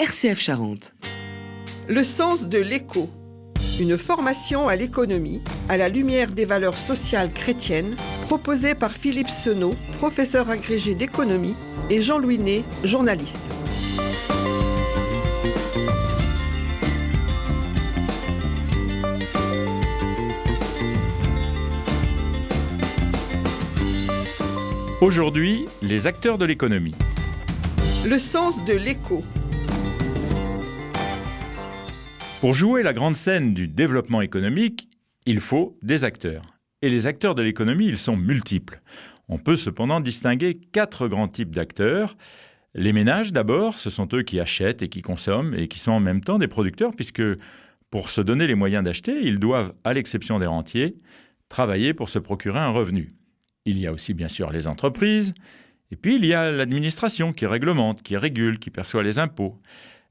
RCF Charente. Le sens de l'éco. Une formation à l'économie, à la lumière des valeurs sociales chrétiennes, proposée par Philippe Senot, professeur agrégé d'économie, et Jean-Louis Ney, journaliste. Aujourd'hui, les acteurs de l'économie. Le sens de l'éco. Pour jouer la grande scène du développement économique, il faut des acteurs. Et les acteurs de l'économie, ils sont multiples. On peut cependant distinguer 4 grands types d'acteurs. Les ménages d'abord, ce sont eux qui achètent et qui consomment et qui sont en même temps des producteurs puisque pour se donner les moyens d'acheter, ils doivent, à l'exception des rentiers, travailler pour se procurer un revenu. Il y a aussi bien sûr les entreprises, et puis il y a l'administration qui réglemente, qui régule, qui perçoit les impôts.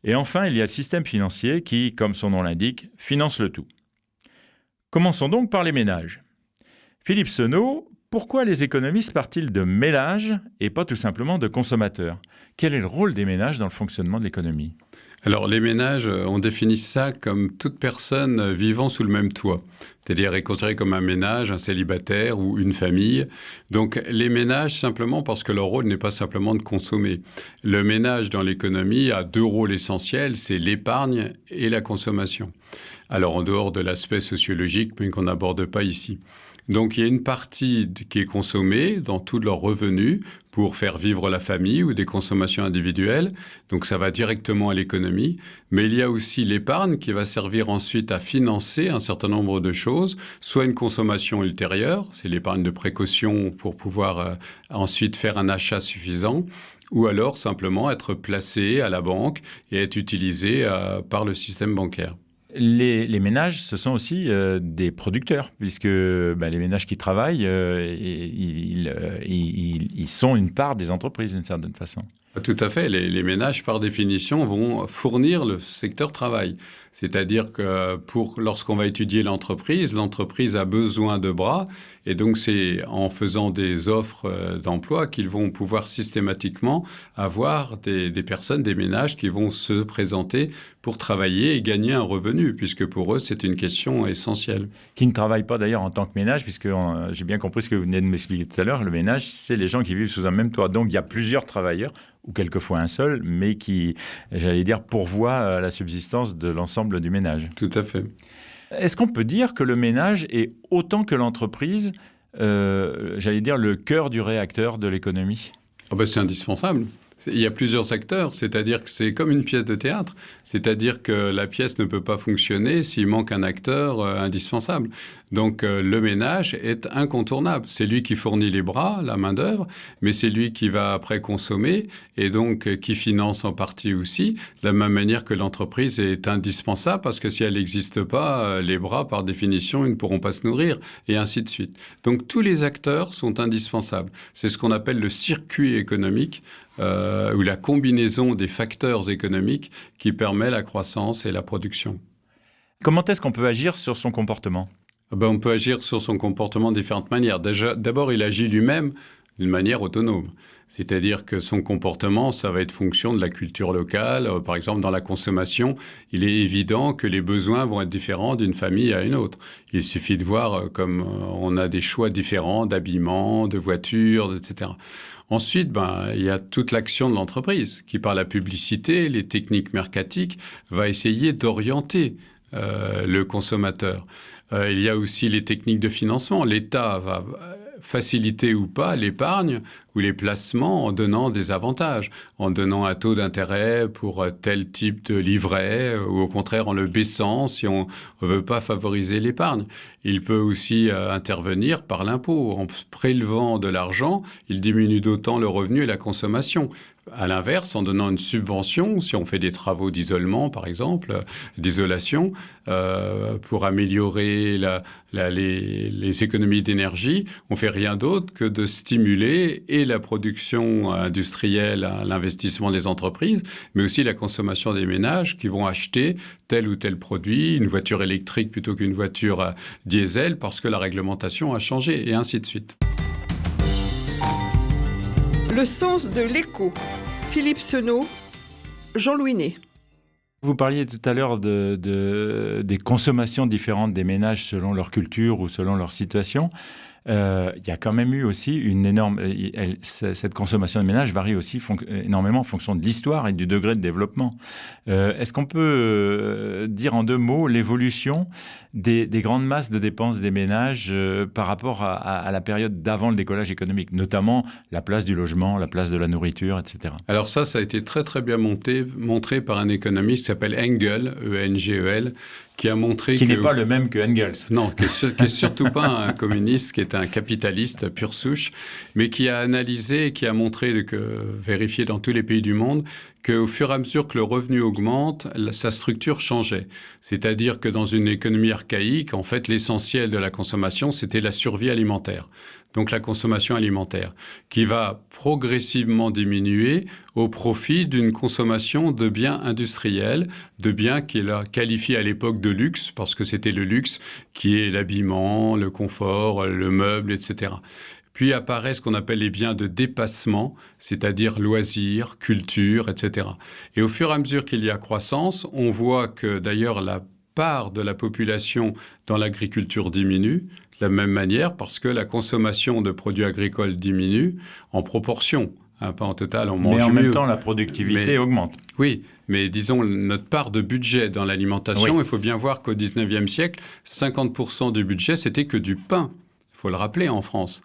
Et enfin, il y a le système financier qui, comme son nom l'indique, finance le tout. Commençons donc par les ménages. Philippe Senot, pourquoi les économistes partent-ils de ménages et pas tout simplement de consommateurs ? Quel est le rôle des ménages dans le fonctionnement de l'économie ? Alors, les ménages, on définit ça comme toute personne vivant sous le même toit. C'est-à-dire est considéré comme un ménage, un célibataire ou une famille. Donc, les ménages, simplement parce que leur rôle n'est pas simplement de consommer. Le ménage dans l'économie a 2 rôles essentiels, c'est l'épargne et la consommation. Alors, en dehors de l'aspect sociologique, mais qu'on n'aborde pas ici. Donc, il y a une partie qui est consommée dans tous leurs revenus pour faire vivre la famille ou des consommations individuelles. Donc, ça va directement à l'économie. Mais il y a aussi l'épargne qui va servir ensuite à financer un certain nombre de choses, soit une consommation ultérieure, c'est l'épargne de précaution pour pouvoir ensuite faire un achat suffisant, ou alors simplement être placé à la banque et être utilisé par le système bancaire. Les ménages, ce sont aussi des producteurs, puisque les ménages qui travaillent, ils sont une part des entreprises d'une certaine façon. Tout à fait. Les ménages, par définition, vont fournir le secteur travail. C'est-à-dire que lorsqu'on va étudier l'entreprise a besoin de bras. Et donc, c'est en faisant des offres d'emploi qu'ils vont pouvoir systématiquement avoir des personnes, des ménages qui vont se présenter pour travailler et gagner un revenu, puisque pour eux, c'est une question essentielle. Qui ne travaillent pas d'ailleurs en tant que ménage, puisque j'ai bien compris ce que vous venez de m'expliquer tout à l'heure. Le ménage, c'est les gens qui vivent sous un même toit. Donc, il y a plusieurs travailleurs, ou quelquefois un seul, mais qui, j'allais dire, pourvoit à la subsistance de l'ensemble du ménage. Tout à fait. Est-ce qu'on peut dire que le ménage est autant que l'entreprise, j'allais dire, le cœur du réacteur de l'économie ? C'est indispensable. Il y a plusieurs acteurs, c'est-à-dire que c'est comme une pièce de théâtre. C'est-à-dire que la pièce ne peut pas fonctionner s'il manque un acteur indispensable. Donc le ménage est incontournable. C'est lui qui fournit les bras, la main-d'œuvre, mais c'est lui qui va après consommer et donc qui finance en partie aussi, de la même manière que l'entreprise est indispensable parce que si elle n'existe pas, les bras, par définition, ils ne pourront pas se nourrir et ainsi de suite. Donc tous les acteurs sont indispensables. C'est ce qu'on appelle le circuit économique ou la combinaison des facteurs économiques qui permet la croissance et la production. Comment est-ce qu'on peut agir sur son comportement ? On peut agir sur son comportement de différentes manières. D'abord, il agit lui-même d'une manière autonome. C'est-à-dire que son comportement, ça va être fonction de la culture locale. Par exemple, dans la consommation, il est évident que les besoins vont être différents d'une famille à une autre. Il suffit de voir comme on a des choix différents d'habillement, de voitures, etc. Ensuite, il y a toute l'action de l'entreprise qui, par la publicité, les techniques mercatiques, va essayer d'orienter le consommateur. Il y a aussi les techniques de financement. L'État va faciliter ou pas l'épargne ou les placements en donnant des avantages, en donnant un taux d'intérêt pour tel type de livret ou au contraire en le baissant si on ne veut pas favoriser l'épargne. Il peut aussi intervenir par l'impôt. En prélevant de l'argent, il diminue d'autant le revenu et la consommation. À l'inverse, en donnant une subvention, si on fait des travaux d'isolement, par exemple, d'isolation, pour améliorer les économies d'énergie, on ne fait rien d'autre que de stimuler et la production industrielle, l'investissement des entreprises, mais aussi la consommation des ménages qui vont acheter tel ou tel produit, une voiture électrique plutôt qu'une voiture diesel, parce que la réglementation a changé, et ainsi de suite. Le sens de l'éco. Philippe Senot, Jean-Louis Ney. Vous parliez tout à l'heure des consommations différentes des ménages selon leur culture ou selon leur situation. Il y a quand même eu aussi une énorme... cette consommation de ménage varie aussi énormément en fonction de l'histoire et du degré de développement. Est-ce qu'on peut dire en 2 mots l'évolution des grandes masses de dépenses des ménages par rapport à la période d'avant le décollage économique, notamment la place du logement, la place de la nourriture, etc. Alors ça a été très très bien montré par un économiste qui s'appelle Engel, E-N-G-E-L, qui a montré qui n'est pas le même que Engels. Non, qui est surtout pas un communiste, qui est un capitaliste pure souche, mais qui a analysé et qui a montré, vérifié dans tous les pays du monde, qu'au fur et à mesure que le revenu augmente, sa structure changeait. C'est-à-dire que dans une économie archaïque, en fait, l'essentiel de la consommation, c'était la survie alimentaire. Donc la consommation alimentaire, qui va progressivement diminuer au profit d'une consommation de biens industriels, de biens qu'il a qualifiés à l'époque de luxe, parce que c'était le luxe qui est l'habillement, le confort, le meuble, etc. Puis apparaissent ce qu'on appelle les biens de dépassement, c'est-à-dire loisirs, culture, etc. Et au fur et à mesure qu'il y a croissance, on voit que d'ailleurs la part de la population dans l'agriculture diminue, de la même manière, parce que la consommation de produits agricoles diminue en proportion. Pas en total, on mange mieux. Mais en même temps, la productivité augmente. Oui, mais disons, notre part de budget dans l'alimentation, il faut bien voir qu'au 19e siècle, 50% du budget, c'était que du pain. Il faut le rappeler en France.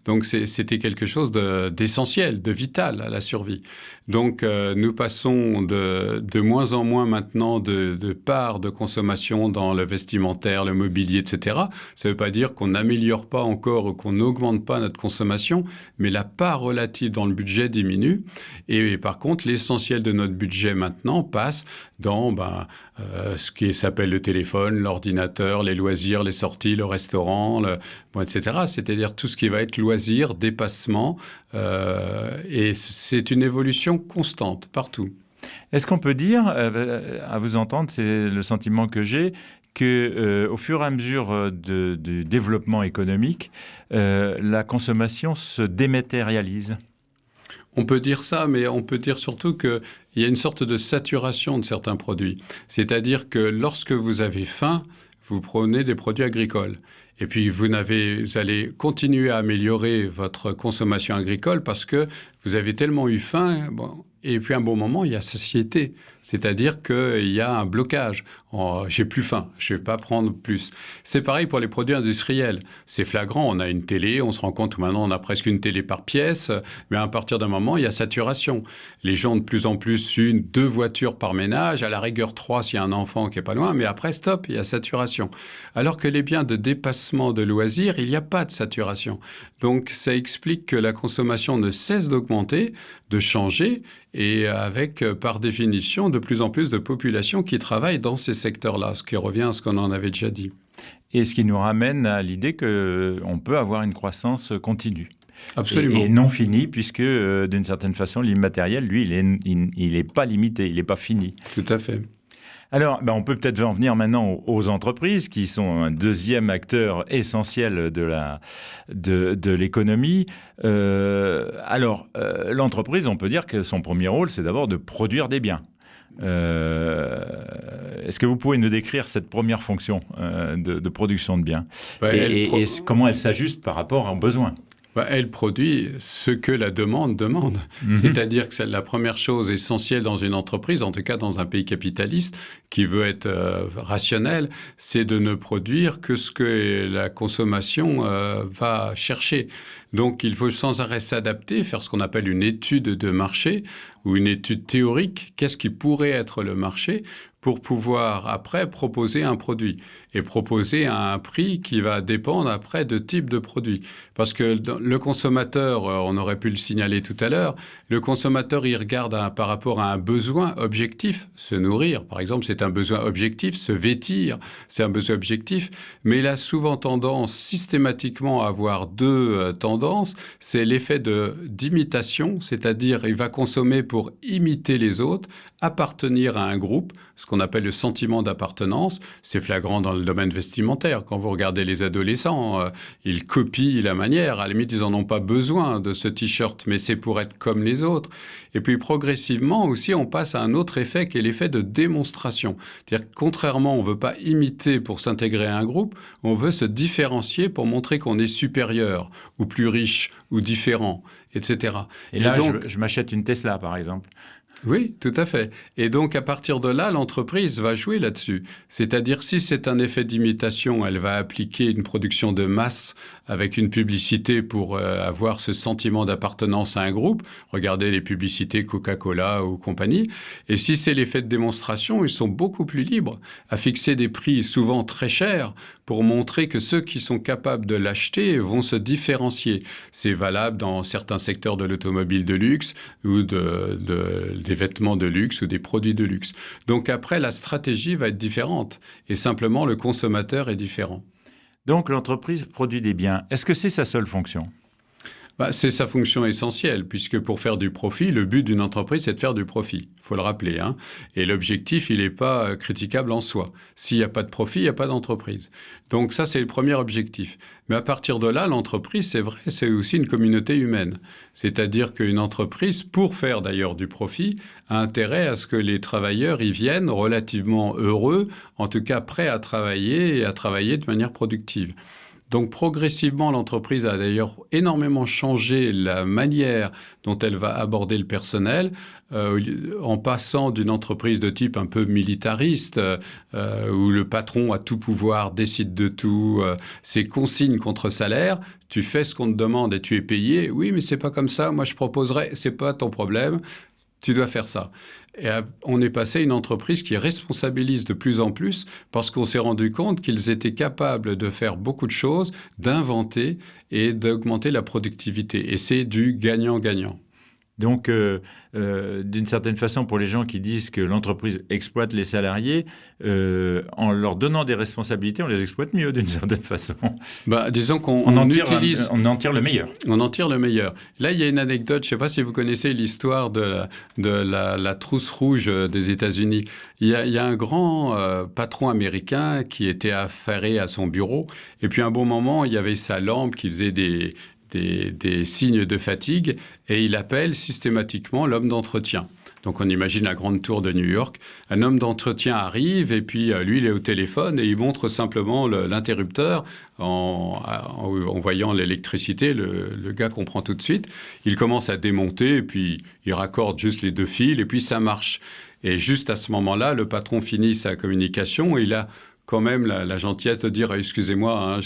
Donc c'était quelque chose d'essentiel, de vital à la survie. Donc nous passons de moins en moins maintenant de parts de consommation dans le vestimentaire, le mobilier, etc. Ça ne veut pas dire qu'on n'améliore pas encore ou qu'on n'augmente pas notre consommation, mais la part relative dans le budget diminue. Et par contre, l'essentiel de notre budget maintenant passe dans ce qui s'appelle le téléphone, l'ordinateur, les loisirs, les sorties, le restaurant, etc. C'est-à-dire tout ce qui va être loisir, dépassement. Et c'est une évolution constante partout. Est-ce qu'on peut dire, à vous entendre, c'est le sentiment que j'ai, qu'au fur et à mesure du développement économique, la consommation se dématérialise ? On peut dire ça, mais on peut dire surtout qu'il y a une sorte de saturation de certains produits. C'est-à-dire que lorsque vous avez faim, vous prenez des produits agricoles. Et puis, vous allez continuer à améliorer votre consommation agricole parce que vous avez tellement eu faim. Et puis, à un bon moment, il y a satiété. C'est-à-dire qu'il y a un blocage. J'ai plus faim, je ne vais pas prendre plus. C'est pareil pour les produits industriels. C'est flagrant, on a une télé, on se rend compte que maintenant on a presque une télé par pièce, mais à partir d'un moment, il y a saturation. Les gens ont de plus en plus 1, 2 voitures par ménage, à la rigueur 3 s'il y a un enfant qui n'est pas loin, mais après, stop, il y a saturation. Alors que les biens de dépassement de loisirs, il n'y a pas de saturation. Donc ça explique que la consommation ne cesse d'augmenter, de changer, et avec, par définition, de plus en plus de populations qui travaillent dans ces secteurs-là, ce qui revient à ce qu'on en avait déjà dit. Et ce qui nous ramène à l'idée qu'on peut avoir une croissance continue. Absolument. Et non finie, puisque d'une certaine façon, l'immatériel, lui, il n'est pas limité, il n'est pas fini. Tout à fait. Alors, on peut peut-être en venir maintenant aux entreprises, qui sont un deuxième acteur essentiel de l'économie. L'entreprise, on peut dire que son premier rôle, c'est d'abord de produire des biens. Est-ce que vous pouvez nous décrire cette première fonction de production de biens et comment elle s'ajuste par rapport aux besoins ? Elle produit ce que la demande demande. C'est-à-dire que c'est la première chose essentielle dans une entreprise, en tout cas dans un pays capitaliste, qui veut être rationnel, c'est de ne produire que ce que la consommation va chercher. Donc, il faut sans arrêt s'adapter, faire ce qu'on appelle une étude de marché ou une étude théorique. Qu'est-ce qui pourrait être le marché pour pouvoir après proposer un produit et proposer à un prix qui va dépendre après de type de produit. Parce que le consommateur, on aurait pu le signaler tout à l'heure, le consommateur, il regarde par rapport à un besoin objectif, se nourrir, par exemple, c'est un besoin objectif, se vêtir, c'est un besoin objectif, mais il a souvent tendance systématiquement à avoir 2 tendances, c'est l'effet d'imitation, c'est-à-dire il va consommer pour imiter les autres, appartenir à un groupe, ce qu'on qu'on appelle le sentiment d'appartenance. C'est flagrant dans le domaine vestimentaire. Quand vous regardez les adolescents, ils copient la manière. À la limite, ils n'en ont pas besoin de ce t-shirt, mais c'est pour être comme les autres. Et puis progressivement aussi, on passe à un autre effet qui est l'effet de démonstration. C'est-à-dire que contrairement, on ne veut pas imiter pour s'intégrer à un groupe, on veut se différencier pour montrer qu'on est supérieur ou plus riche ou différent, etc. Et là, donc, je m'achète une Tesla, par exemple. Oui, tout à fait. Et donc, à partir de là, l'entreprise va jouer là-dessus. C'est-à-dire, si c'est un effet d'imitation, elle va appliquer une production de masse avec une publicité pour avoir ce sentiment d'appartenance à un groupe. Regardez les publicités Coca-Cola ou compagnie. Et si c'est l'effet de démonstration, ils sont beaucoup plus libres à fixer des prix souvent très chers pour montrer que ceux qui sont capables de l'acheter vont se différencier. C'est valable dans certains secteurs de l'automobile de luxe ou des vêtements de luxe ou des produits de luxe. Donc après, la stratégie va être différente et simplement le consommateur est différent. Donc l'entreprise produit des biens. Est-ce que c'est sa seule fonction ? C'est sa fonction essentielle, puisque pour faire du profit, le but d'une entreprise, c'est de faire du profit. Il faut le rappeler. Et l'objectif, il n'est pas critiquable en soi. S'il n'y a pas de profit, il n'y a pas d'entreprise. Donc ça, c'est le premier objectif. Mais à partir de là, l'entreprise, c'est vrai, c'est aussi une communauté humaine. C'est-à-dire qu'une entreprise, pour faire d'ailleurs du profit, a intérêt à ce que les travailleurs y viennent relativement heureux, en tout cas prêts à travailler et à travailler de manière productive. Donc progressivement, l'entreprise a d'ailleurs énormément changé la manière dont elle va aborder le personnel, en passant d'une entreprise de type un peu militariste, où le patron a tout pouvoir, décide de tout, c'est consigne contre salaire, tu fais ce qu'on te demande et tu es payé. Oui, mais c'est pas comme ça, moi je proposerais, c'est pas ton problème, tu dois faire ça. Et on est passé à une entreprise qui responsabilise de plus en plus parce qu'on s'est rendu compte qu'ils étaient capables de faire beaucoup de choses, d'inventer et d'augmenter la productivité. Et c'est du gagnant-gagnant. Donc, d'une certaine façon, pour les gens qui disent que l'entreprise exploite les salariés, en leur donnant des responsabilités, on les exploite mieux d'une certaine façon. Disons on en tire le meilleur. On en tire le meilleur. Là, il y a une anecdote, je ne sais pas si vous connaissez l'histoire de la trousse rouge des États-Unis. Il y a un grand patron américain qui était affairé à son bureau. Et puis, à un bon moment, il y avait sa lampe qui faisait des signes de fatigue et il appelle systématiquement l'homme d'entretien. Donc on imagine la grande tour de New York. Un homme d'entretien arrive et puis lui, il est au téléphone et il montre simplement l'interrupteur en voyant l'électricité. Le gars comprend tout de suite. Il commence à démonter et puis il raccorde juste les deux fils et puis ça marche. Et juste à ce moment-là, le patron finit sa communication et il a quand même la gentillesse de dire « Excusez-moi,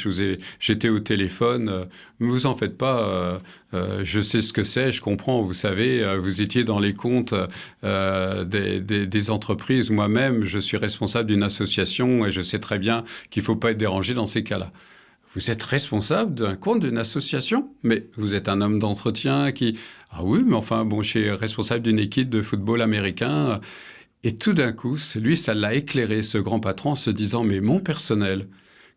j'étais au téléphone, ne vous en faites pas, je sais ce que c'est, je comprends, vous savez, vous étiez dans les comptes des entreprises. Moi-même, je suis responsable d'une association et je sais très bien qu'il ne faut pas être dérangé dans ces cas-là. » Vous êtes responsable d'un compte d'une association? Mais vous êtes un homme d'entretien qui... Ah oui, mais enfin, bon, je suis responsable d'une équipe de football américain. Et tout d'un coup, lui, ça l'a éclairé, ce grand patron, en se disant « Mais mon personnel,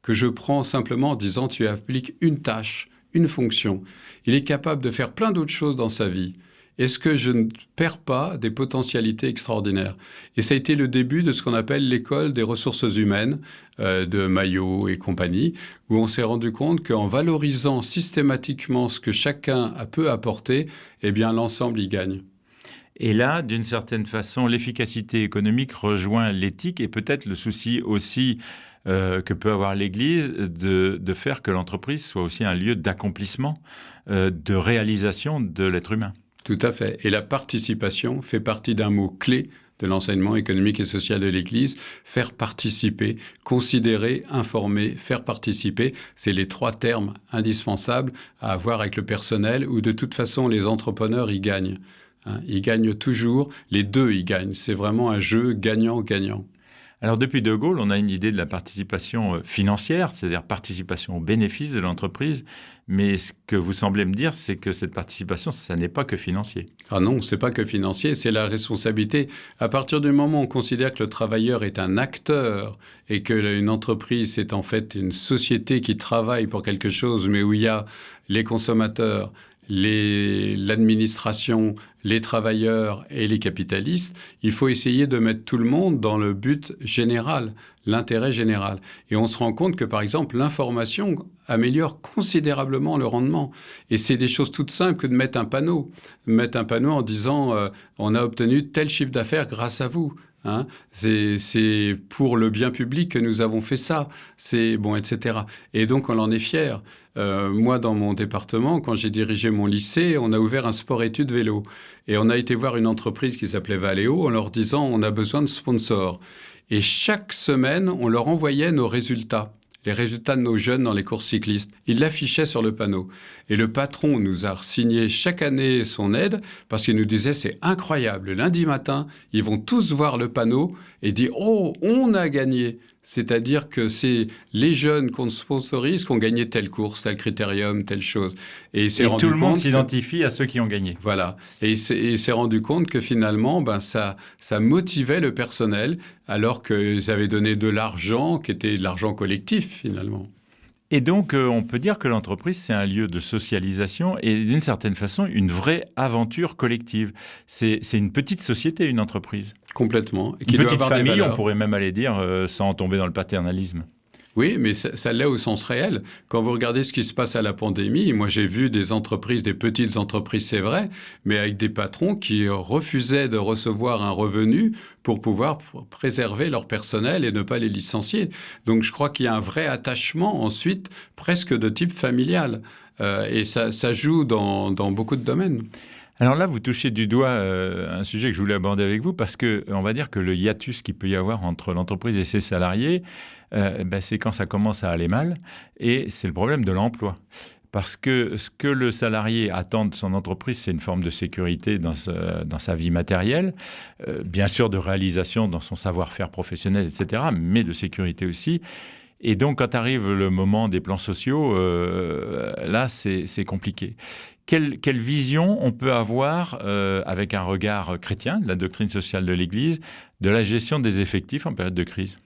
que je prends simplement en disant tu appliques une tâche, une fonction, il est capable de faire plein d'autres choses dans sa vie. Est-ce que je ne perds pas des potentialités extraordinaires ?» Et ça a été le début de ce qu'on appelle l'école des ressources humaines de Maillot et compagnie, où on s'est rendu compte qu'en valorisant systématiquement ce que chacun peut apporter, eh bien l'ensemble y gagne. Et là, d'une certaine façon, l'efficacité économique rejoint l'éthique et peut-être le souci aussi que peut avoir l'Église de faire que l'entreprise soit aussi un lieu d'accomplissement, de réalisation de l'être humain. Tout à fait. Et la participation fait partie d'un mot clé de l'enseignement économique et social de l'Église. Faire participer, considérer, informer, faire participer, c'est les 3 termes indispensables à avoir avec le personnel où de toute façon les entrepreneurs y gagnent. Ils gagnent toujours, les deux y gagnent. C'est vraiment un jeu gagnant-gagnant. Alors depuis De Gaulle, on a une idée de la participation financière, c'est-à-dire participation aux bénéfices de l'entreprise. Mais ce que vous semblez me dire, c'est que cette participation, ça n'est pas que financier. Ah non, c'est pas que financier, c'est la responsabilité. À partir du moment où on considère que le travailleur est un acteur et qu'une entreprise, c'est en fait une société qui travaille pour quelque chose, mais où il y a les consommateurs, l'administration, les travailleurs et les capitalistes, il faut essayer de mettre tout le monde dans le but général, l'intérêt général. Et on se rend compte que, par exemple, l'information améliore considérablement le rendement. Et c'est des choses toutes simples que de mettre un panneau. Mettre un panneau en disant on a obtenu tel chiffre d'affaires grâce à vous. Hein, c'est pour le bien public que nous avons fait ça, c'est bon, etc. Et donc on en est fier. Moi, dans mon département, quand j'ai dirigé mon lycée, on a ouvert un sport-études vélo. Et on a été voir une entreprise qui s'appelait Valeo en leur disant on a besoin de sponsors. Et chaque semaine, on leur envoyait nos résultats. Les résultats de nos jeunes dans les courses cyclistes. Ils l'affichaient sur le panneau. Et le patron nous a signé chaque année son aide parce qu'il nous disait c'est incroyable. Le lundi matin, ils vont tous voir le panneau et dire oh, on a gagné. C'est-à-dire que c'est les jeunes qu'on sponsorise qui ont gagné telle course, tel critérium, telle chose. Et tout le monde s'identifie à ceux qui ont gagné. Voilà. Et il s'est rendu compte que finalement, ça motivait le personnel alors qu'ils avaient donné de l'argent qui était de l'argent collectif finalement. Et donc, on peut dire que l'entreprise, c'est un lieu de socialisation et d'une certaine façon, une vraie aventure collective. C'est une petite société, une entreprise. Complètement. Une petite famille, on pourrait même aller dire, sans tomber dans le paternalisme. Oui, mais ça l'est au sens réel. Quand vous regardez ce qui se passe à la pandémie, moi j'ai vu des entreprises, des petites entreprises, c'est vrai, mais avec des patrons qui refusaient de recevoir un revenu pour pouvoir préserver leur personnel et ne pas les licencier. Donc je crois qu'il y a un vrai attachement ensuite, presque de type familial. Et ça joue dans beaucoup de domaines. Alors là, vous touchez du doigt un sujet que je voulais aborder avec vous parce qu'on va dire que le hiatus qu'il peut y avoir entre l'entreprise et ses salariés, c'est quand ça commence à aller mal et c'est le problème de l'emploi. Parce que ce que le salarié attend de son entreprise, c'est une forme de sécurité dans sa vie matérielle, bien sûr de réalisation dans son savoir-faire professionnel, etc., mais de sécurité aussi. Et donc, quand arrive le moment des plans sociaux, là, c'est compliqué. Quelle vision on peut avoir, avec un regard chrétien, de la doctrine sociale de l'Église, de la gestion des effectifs en période de crise ?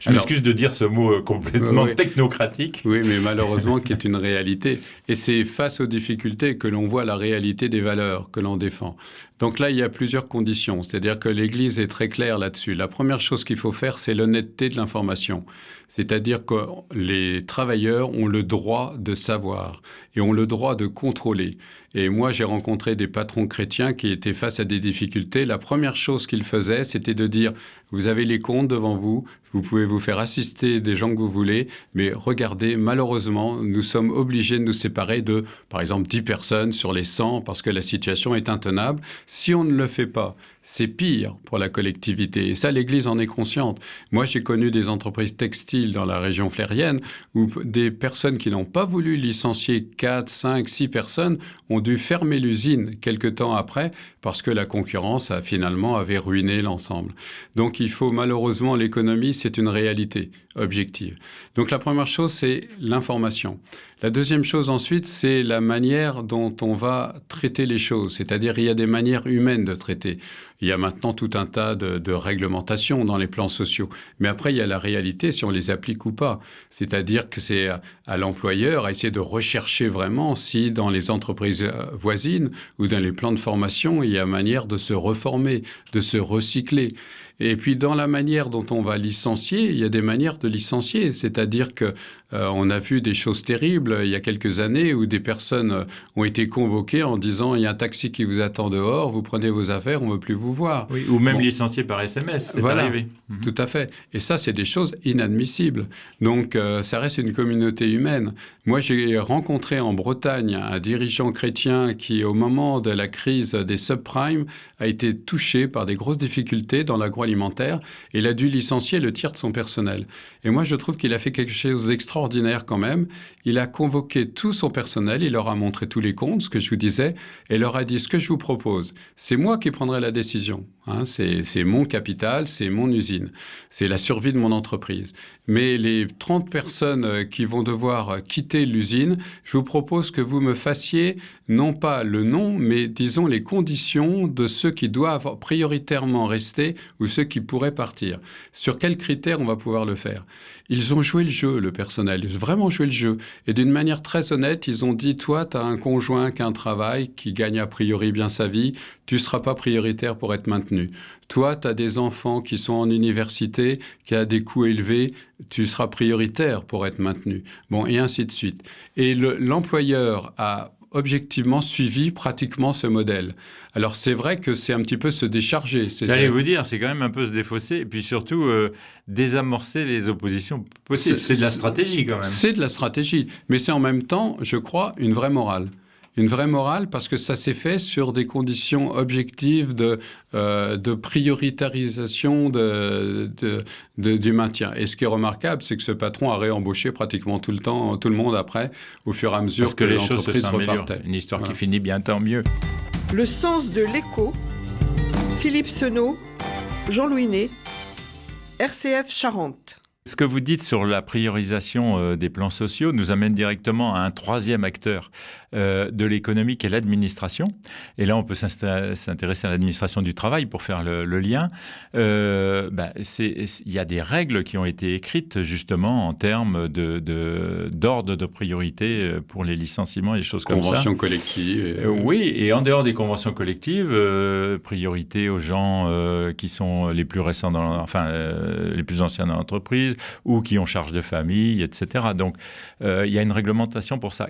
Je m'excuse de dire ce mot complètement technocratique. Oui, mais malheureusement, qui est une réalité. Et c'est face aux difficultés que l'on voit la réalité des valeurs que l'on défend. Donc là, il y a plusieurs conditions. C'est-à-dire que l'Église est très claire là-dessus. La première chose qu'il faut faire, c'est l'honnêteté de l'information. C'est-à-dire que les travailleurs ont le droit de savoir et ont le droit de contrôler. Et moi, j'ai rencontré des patrons chrétiens qui étaient face à des difficultés. La première chose qu'ils faisaient, c'était de dire « Vous avez les comptes devant vous, vous pouvez vous faire assister des gens que vous voulez, mais regardez, malheureusement, nous sommes obligés de nous séparer de, par exemple, 10 personnes sur les 100 parce que la situation est intenable. Si on ne le fait pas, c'est pire pour la collectivité. Et ça, l'Église en est consciente. Moi, j'ai connu des entreprises textiles dans la région flérienne où des personnes qui n'ont pas voulu licencier 4, 5, 6 personnes ont dû fermer l'usine quelque temps après parce que la concurrence finalement avait ruiné l'ensemble. Donc, il faut malheureusement, l'économie, c'est une réalité objective. Donc, la première chose, c'est l'information. La deuxième chose ensuite, c'est la manière dont on va traiter les choses. C'est-à-dire, il y a des manières humaines de traiter. Il y a maintenant tout un tas de réglementations dans les plans sociaux. Mais après, il y a la réalité, si on les applique ou pas. C'est-à-dire que c'est à l'employeur à essayer de rechercher vraiment si dans les entreprises voisines ou dans les plans de formation, il y a manière de se reformer, de se recycler. Et puis, dans la manière dont on va licencier, il y a des manières de licencier. C'est-à-dire que on a vu des choses terribles il y a quelques années où des personnes ont été convoquées en disant « Il y a un taxi qui vous attend dehors, vous prenez vos affaires, on ne veut plus vous voir. » Oui, ou même licencié par SMS, c'est arrivé. Tout à fait. Et ça, c'est des choses inadmissibles. Donc, ça reste une communauté humaine. Moi, j'ai rencontré en Bretagne un dirigeant chrétien qui, au moment de la crise des subprimes, a été touché par des grosses difficultés dans l'agroalimentaire et il a dû licencier le tiers de son personnel. Et moi, je trouve qu'il a fait quelque chose d'extraordinaire quand même. Il a convoqué tout son personnel, il leur a montré tous les comptes, ce que je vous disais, et leur a dit ce que je vous propose. C'est moi qui prendrai la décision. hein. C'est mon capital, c'est mon usine, c'est la survie de mon entreprise. Mais les 30 personnes qui vont devoir quitter l'usine, je vous propose que vous me fassiez non pas le nom, mais disons les conditions de ceux qui doivent prioritairement rester ou ceux qui pourraient partir. Sur quels critères on va pouvoir le faire? Ils ont joué le jeu, le personnel, ils ont vraiment joué le jeu. Et d'une manière très honnête, ils ont dit, toi, tu as un conjoint qui a un travail, qui gagne a priori bien sa vie, tu ne seras pas prioritaire pour être maintenu. Toi, tu as des enfants qui sont en université, qui a des coûts élevés, tu seras prioritaire pour être maintenu. Bon, et ainsi de suite. Et l'employeur a objectivement suivi pratiquement ce modèle. Alors c'est vrai que c'est un petit peu se décharger. J'allais vous dire, c'est quand même un peu se défausser et puis surtout désamorcer les oppositions possibles. C'est de la stratégie quand même. C'est de la stratégie, mais c'est en même temps, je crois, une vraie morale. Une vraie morale parce que ça s'est fait sur des conditions objectives de prioritarisation du maintien. Et ce qui est remarquable, c'est que ce patron a réembauché pratiquement tout le monde après, au fur et à mesure parce que les choses se repartaient. Une histoire qui finit bien, tant mieux. Le sens de l'écho, Philippe Senot, Jean-Louis Ney, RCF Charente. Ce que vous dites sur la priorisation des plans sociaux nous amène directement à un troisième acteur de l'économie qui est l'administration. Et là, on peut s'intéresser à l'administration du travail pour faire le lien. Il y a des règles qui ont été écrites justement en termes d'ordre de priorité pour les licenciements et des choses comme ça. Conventions collectives. Oui, et en dehors des conventions collectives, priorité aux gens qui sont les plus récents, les plus anciens dans l'entreprise, ou qui ont charge de famille, etc. Donc, il y a une réglementation pour ça.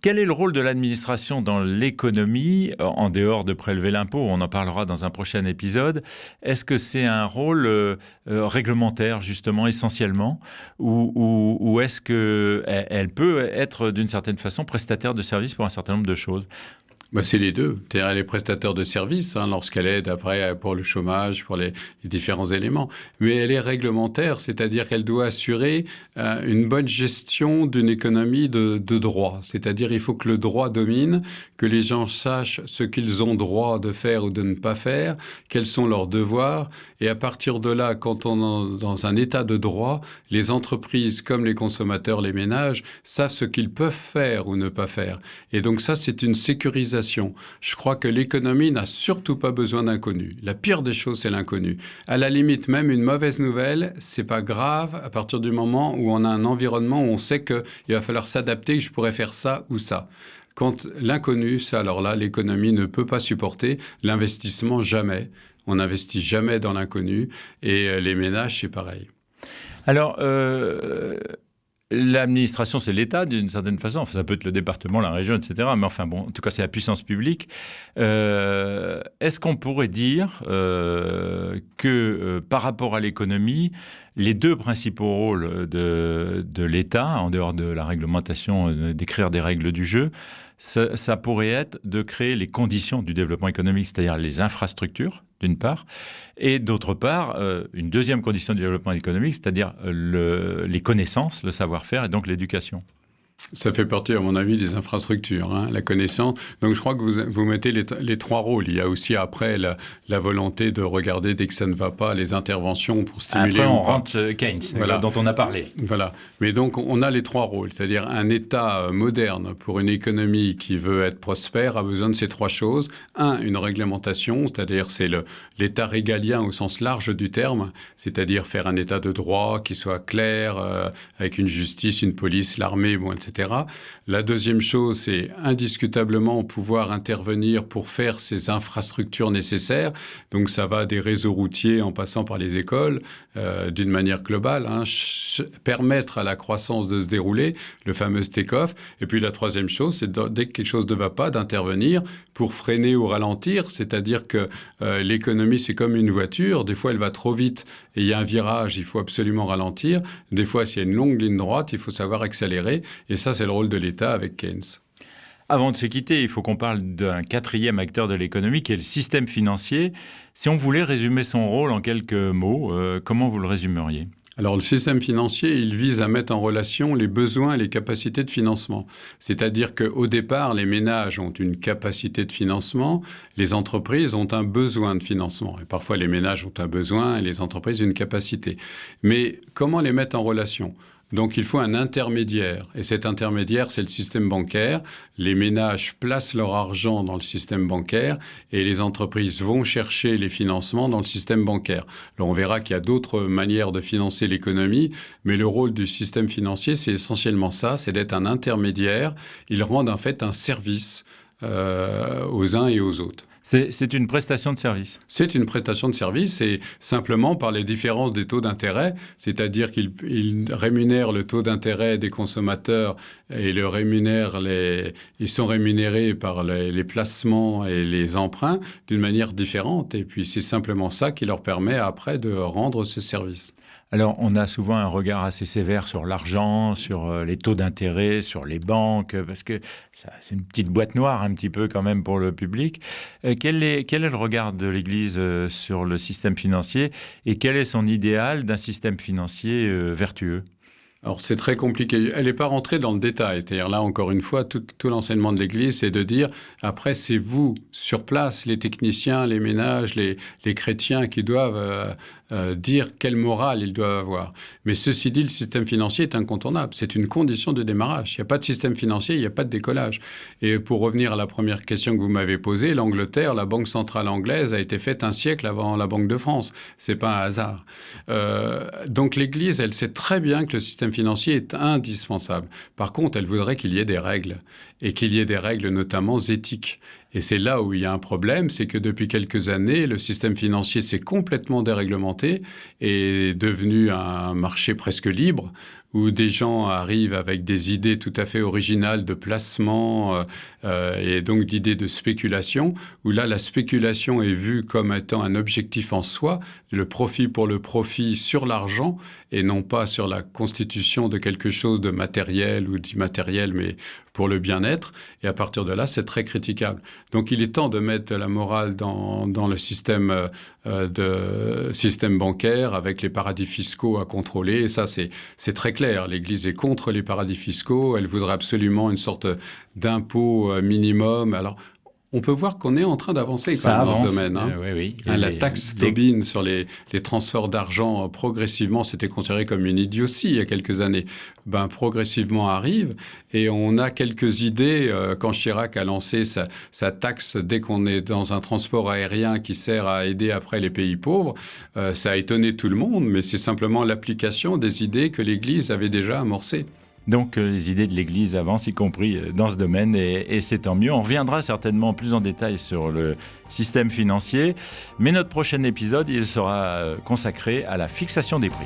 Quel est le rôle de l'administration dans l'économie, en dehors de prélever l'impôt? On en parlera dans un prochain épisode. Est-ce que c'est un rôle réglementaire, justement, essentiellement, ou est-ce qu'elle peut être, d'une certaine façon, prestataire de services pour un certain nombre de choses? C'est les deux. C'est-à-dire, elle est prestataire de services lorsqu'elle aide après pour le chômage, pour les différents éléments. Mais elle est réglementaire, c'est-à-dire qu'elle doit assurer une bonne gestion d'une économie de droit. C'est-à-dire il faut que le droit domine, que les gens sachent ce qu'ils ont droit de faire ou de ne pas faire, quels sont leurs devoirs. Et à partir de là, quand on est dans un état de droit, les entreprises comme les consommateurs, les ménages, savent ce qu'ils peuvent faire ou ne pas faire. Et donc ça, c'est une sécurisation. Je crois que l'économie n'a surtout pas besoin d'inconnu. La pire des choses, c'est l'inconnu. À la limite, même une mauvaise nouvelle, c'est pas grave à partir du moment où on a un environnement où on sait qu'il va falloir s'adapter, que je pourrais faire ça ou ça. Quand l'inconnu, alors là, l'économie ne peut pas supporter. L'investissement, jamais. On n'investit jamais dans l'inconnu. Et les ménages, c'est pareil. Alors, l'administration, c'est l'État, d'une certaine façon. Enfin, ça peut être le département, la région, etc. Mais enfin, bon, en tout cas, c'est la puissance publique. Est-ce qu'on pourrait dire que par rapport à l'économie, les deux principaux rôles de l'État, en dehors de la réglementation, d'écrire des règles du jeu, ça pourrait être de créer les conditions du développement économique, c'est-à-dire les infrastructures, d'une part, et d'autre part, une deuxième condition du développement économique, c'est-à-dire les connaissances, le savoir-faire et donc l'éducation. Ça fait partie, à mon avis, des infrastructures, la connaissance. Donc, je crois que vous mettez les trois rôles. Il y a aussi, après, la volonté de regarder, dès que ça ne va pas, les interventions pour stimuler. Après, on rentre Keynes, voilà, dont on a parlé. Voilà. Mais donc, on a les trois rôles. C'est-à-dire, un État moderne pour une économie qui veut être prospère a besoin de ces trois choses. Une réglementation, c'est-à-dire, c'est l'État régalien au sens large du terme, c'est-à-dire faire un État de droit qui soit clair, avec une justice, une police, l'armée, etc. La deuxième chose, c'est indiscutablement pouvoir intervenir pour faire ces infrastructures nécessaires. Donc, ça va des réseaux routiers en passant par les écoles, d'une manière globale, permettre à la croissance de se dérouler, le fameux take-off. Et puis, la troisième chose, c'est dès que quelque chose ne va pas, d'intervenir pour freiner ou ralentir. C'est-à-dire que l'économie, c'est comme une voiture. Des fois, elle va trop vite et il y a un virage, il faut absolument ralentir. Des fois, s'il y a une longue ligne droite, il faut savoir accélérer. Et ça, c'est le rôle de l'État avec Keynes. Avant de se quitter, il faut qu'on parle d'un quatrième acteur de l'économie qui est le système financier. Si on voulait résumer son rôle en quelques mots, comment vous le résumeriez ? Alors, le système financier, il vise à mettre en relation les besoins et les capacités de financement. C'est-à-dire qu'au départ, les ménages ont une capacité de financement, les entreprises ont un besoin de financement. Et parfois, les ménages ont un besoin et les entreprises une capacité. Mais comment les mettre en relation ? Donc, il faut un intermédiaire. Et cet intermédiaire, c'est le système bancaire. Les ménages placent leur argent dans le système bancaire et les entreprises vont chercher les financements dans le système bancaire. Alors, on verra qu'il y a d'autres manières de financer l'économie, mais le rôle du système financier, c'est essentiellement ça, c'est d'être un intermédiaire. Il rend en fait un service aux uns et aux autres. C'est une prestation de service. C'est une prestation de service et simplement par les différences des taux d'intérêt, c'est-à-dire qu'ils rémunèrent le taux d'intérêt des consommateurs et ils sont rémunérés par les placements et les emprunts d'une manière différente. Et puis c'est simplement ça qui leur permet après de rendre ce service. Alors, on a souvent un regard assez sévère sur l'argent, sur les taux d'intérêt, sur les banques, parce que c'est une petite boîte noire un petit peu quand même pour le public. Quel est le regard de l'Église sur le système financier et quel est son idéal d'un système financier vertueux ? Alors, c'est très compliqué. Elle n'est pas rentrée dans le détail. C'est-à-dire là, encore une fois, tout l'enseignement de l'Église, c'est de dire, après, c'est vous, sur place, les techniciens, les ménages, les chrétiens qui doivent dire quelle morale ils doivent avoir. Mais ceci dit, le système financier est incontournable. C'est une condition de démarrage. Il n'y a pas de système financier, il n'y a pas de décollage. Et pour revenir à la première question que vous m'avez posée, l'Angleterre, la Banque centrale anglaise a été faite un siècle avant la Banque de France. Ce n'est pas un hasard. Donc l'Église, elle sait très bien que le système financier est indispensable. Par contre, elle voudrait qu'il y ait des règles, et qu'il y ait des règles notamment éthiques. Et c'est là où il y a un problème, c'est que depuis quelques années, le système financier s'est complètement déréglementé et est devenu un marché presque libre, où des gens arrivent avec des idées tout à fait originales de placement et donc d'idées de spéculation, où là, la spéculation est vue comme étant un objectif en soi, le profit pour le profit sur l'argent, et non pas sur la constitution de quelque chose de matériel ou d'immatériel, mais pour le bien-être. Et à partir de là, c'est très critiquable. Donc, il est temps de mettre de la morale dans le système bancaire avec les paradis fiscaux à contrôler. Et ça, c'est très clair. L'Église est contre les paradis fiscaux. Elle voudrait absolument une sorte d'impôt minimum. Alors, on peut voir qu'on est en train d'avancer dans ce domaine. Oui. La taxe Tobin sur les transferts d'argent progressivement, c'était considéré comme une idiotie il y a quelques années. Progressivement arrive et on a quelques idées. Quand Chirac a lancé sa taxe dès qu'on est dans un transport aérien qui sert à aider après les pays pauvres, ça a étonné tout le monde, mais c'est simplement l'application des idées que l'Église avait déjà amorcées. Donc les idées de l'Église avancent, y compris dans ce domaine, et c'est tant mieux. On reviendra certainement plus en détail sur le système financier, mais notre prochain épisode, il sera consacré à la fixation des prix.